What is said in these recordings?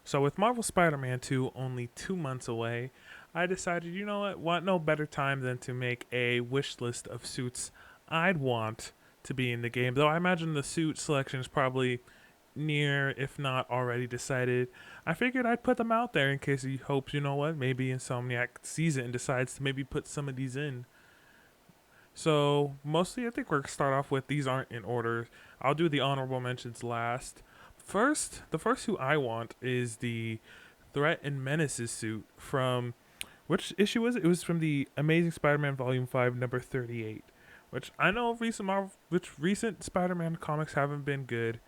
So with Marvel Spider-Man 2 only 2 months away, I decided, you know what no better time than to make a wish list of suits I'd want to be in the game. Though I imagine the suit selection is probably near, if not already decided. I figured I'd put them out there in case he hopes, maybe Insomniac sees it and decides to maybe put some of these in. So mostly, I think we're gonna start off with these aren't in order. I'll do the honorable mentions last. First, the first suit I want is the Threat and Menaces suit from which issue was it? It was from the Amazing Spider-Man Volume 5, number 38. Which I know recent Spider-Man comics haven't been good,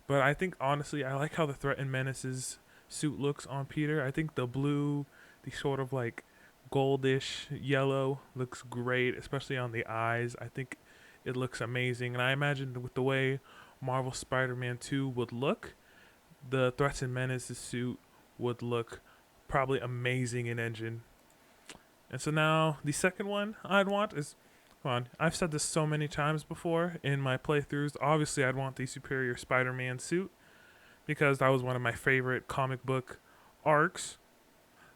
but I think honestly I like how the Threat and Menaces suit looks on Peter. I think the blue, the sort of like goldish yellow looks great, especially on the eyes. I think it looks amazing, and I imagine with the way Marvel Spider-Man 2 would look, the Threats and Menaces suit would look probably amazing in engine. And so now the second one I'd want is, come on, I've said this so many times before in my playthroughs. Obviously, I'd want the Superior Spider-Man suit because that was one of my favorite comic book arcs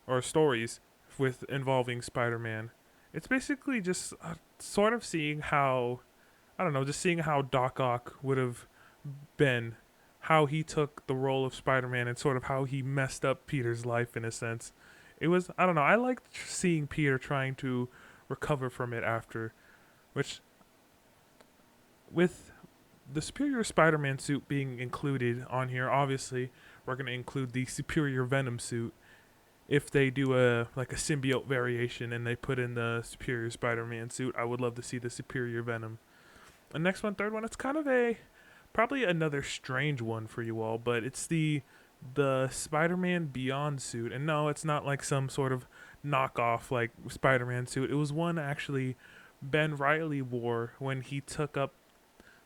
or stories with involving Spider-Man. It's basically just sort of seeing how, I don't know, just seeing how Doc Ock would have been, how he took the role of Spider-Man and sort of how he messed up Peter's life in a sense. It was, I don't know, I liked seeing Peter trying to recover from it after, which with the Superior Spider-Man suit being included on here, obviously we're going to include the Superior Venom suit if they do a symbiote variation and they put in the Superior Spider-Man suit. I would love to see the Superior Venom. The next one, third one, it's kind of a probably another strange one for you all, but it's the Spider-Man Beyond suit. And no, it's not like some sort of knockoff like Spider-Man suit. It was one actually Ben Riley wore when he took up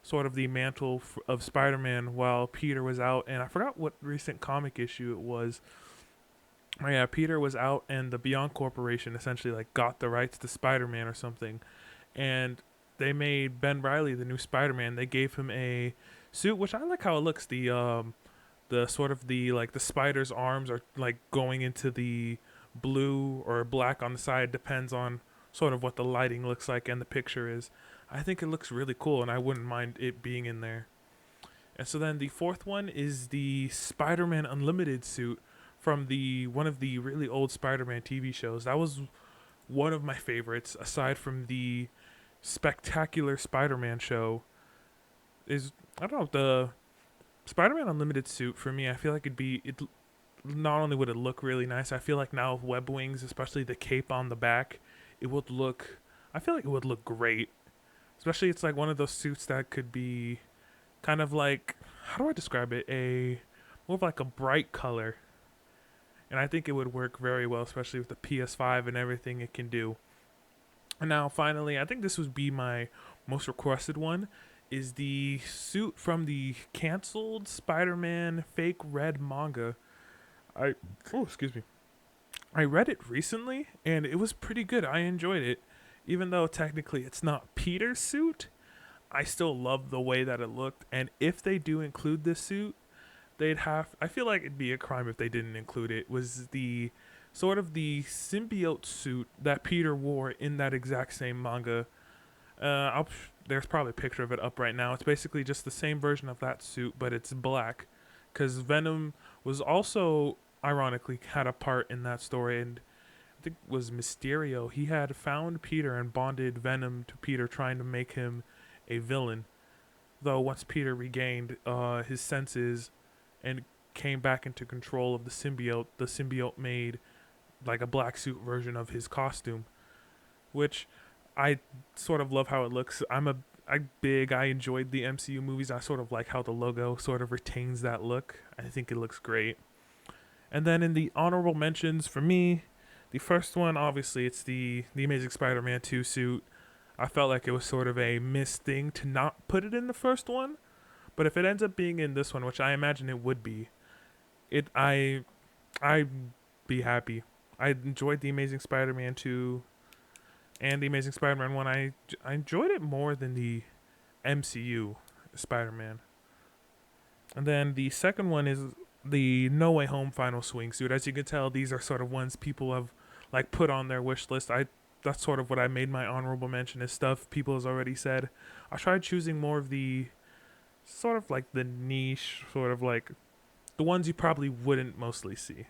sort of the mantle of Spider-Man while Peter was out, and I forgot what recent comic issue it was. Oh yeah, Peter was out, and the Beyond Corporation essentially like got the rights to Spider-Man or something, and they made Ben Riley the new Spider-Man. They gave him a suit, which I like how it looks. The sort of the like the spider's arms are like going into the blue or black on the side, depends on sort of what the lighting looks like and the picture is. I think it looks really cool, and I wouldn't mind it being in there. And so then the fourth one is the Spider-Man Unlimited suit from the one of the really old Spider-Man TV shows. That was one of my favorites, aside from the Spectacular Spider-Man show. Is, I don't know, the Spider-Man Unlimited suit for me. I feel like it. Not only would it look really nice, I feel like now with web wings, especially the cape on the back, it would look. I feel like it would look great. Especially it's like one of those suits that could be kind of like, how do I describe it? A more of like a bright color, and I think it would work very well, especially with the PS5 and everything it can do. And now, finally, I think this would be my most requested one. Is the suit from the canceled Spider-Man fake red manga? I excuse me. I read it recently and it was pretty good. I enjoyed it, even though technically it's not Peter's suit. I still love the way that it looked, and if they do include this suit, they'd have. I feel like it'd be a crime if they didn't include it. Was the sort of the symbiote suit that Peter wore in that exact same manga. There's probably a picture of it up right now. It's basically just the same version of that suit, but it's black. Because Venom was also, ironically, had a part in that story, and I think it was Mysterio. He had found Peter and bonded Venom to Peter, trying to make him a villain. Though once Peter regained his senses and came back into control of the symbiote made like a black suit version of his costume, which I sort of love how it looks. I enjoyed the MCU movies. I sort of like how the logo sort of retains that look. I think it looks great. And then in the honorable mentions for me, the first one obviously it's the Amazing Spider-Man 2 suit. I felt like it was sort of a missed thing to not put it in the first one, but if it ends up being in this one, which I imagine it would be, it I'd be happy. I enjoyed the Amazing Spider-Man 2 and the Amazing Spider-Man 1. I enjoyed it more than the MCU Spider-Man. And then the second one is the No Way Home final swing suit. As you can tell, these are sort of ones people have like put on their wish list. That's sort of what I made my honorable mention is stuff people has already said. I tried choosing more of the sort of like the niche, sort of like the ones you probably wouldn't mostly see.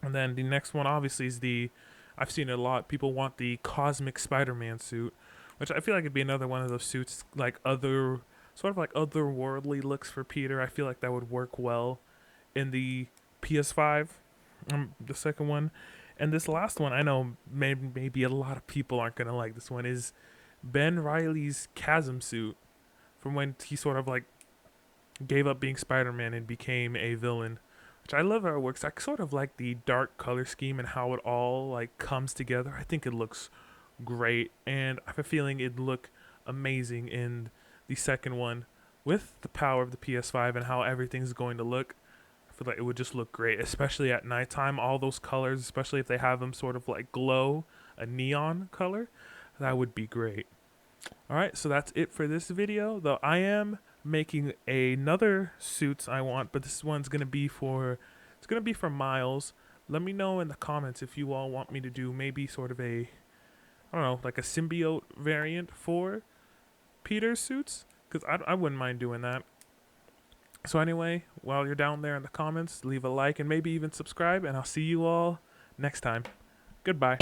And then the next one obviously is the I've seen it a lot. People want the Cosmic Spider-Man suit, which I feel like it'd be another one of those suits like other sort of like otherworldly looks for Peter. I feel like that would work well in the PS5, the second one. And this last one, I know maybe a lot of people aren't gonna like this one, is Ben Riley's Chasm suit from when he sort of like gave up being Spider-Man and became a villain. Which I love how it works. I sort of like the dark color scheme and how it all like comes together. I think it looks great, and I have a feeling it'd look amazing in the second one with the power of the PS5 and how everything's going to look. I feel like it would just look great, especially at nighttime. All those colors, especially if they have them sort of like glow a neon color, that would be great. All right, so that's it for this video. Though I am making another suits I want, but this one's gonna be for Miles. Let me know in the comments if you all want me to do maybe sort of a I don't know, like a symbiote variant for Peter's suits, because I wouldn't mind doing that. So anyway, while you're down there in the comments, leave a like and maybe even subscribe, and I'll see you all next time. Goodbye.